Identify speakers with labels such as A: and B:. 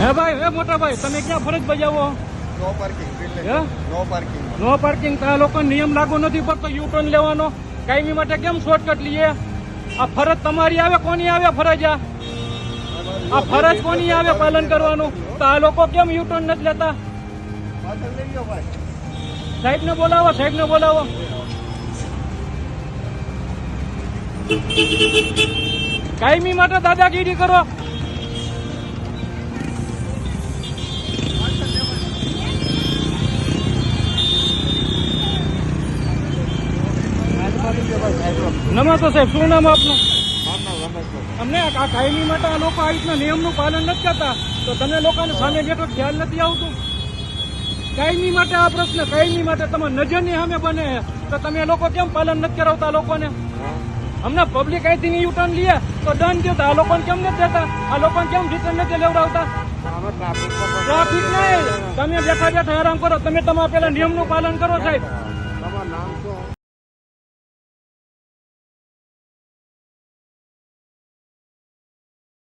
A: હે ભાઈ, હે મોટા ભાઈ, તમે ક્યાં ફરજ બજાવો?
B: No parking.
A: હે?
B: No parking.
A: No parking. તો આ લોકો નિયમ લાગુ નથી પડતો યુ ટર્ન લેવાનો. કાયમી માટે કેમ શોર્ટકટ લઈએ? આ ફરજ તમારી આવે, કોની આવે ફરજ? આ ફરજ કોની આવે પાલન કરવાનું? તો આ લોકો કેમ યુ ટર્ન નથી લેતા?
B: પાછળ લઈ ગયો ભાઈ.
A: સાહેબ ને બોલાવો, સાહેબ ને બોલાવો. કાયમી માટે દાદાગીરી કરો. નમસ્તે સાહેબ, શું નામ આપનું? અમને આ કાયમી માટે આ લોકો આ રીતના નિયમનું પાલન નથી કરતા, તો તમે લોકોને સામે બેઠો ખ્યાલ નથી આવતું? કાયમી માટે આ પ્રશ્ન, કાયમી માટે તમારી નજરની સામે બને તો તમે લોકો કેમ પાલન નથી કરાવતા લોકોને? અમને પબ્લિક અહીંથી યુ ટર્ન લઈએ તો દંડ દો, આ લોકોને કેમ નથી દેતા? આ લોકોને કેમ રિટર્ન નથી લેવડાવતા? ટ્રાફિક નહીં, તમે બેઠા બેઠા આરામ કરો. તમે તમારા પેલા નિયમનું પાલન કરો સાહેબ.
B: તમારું નામ શું?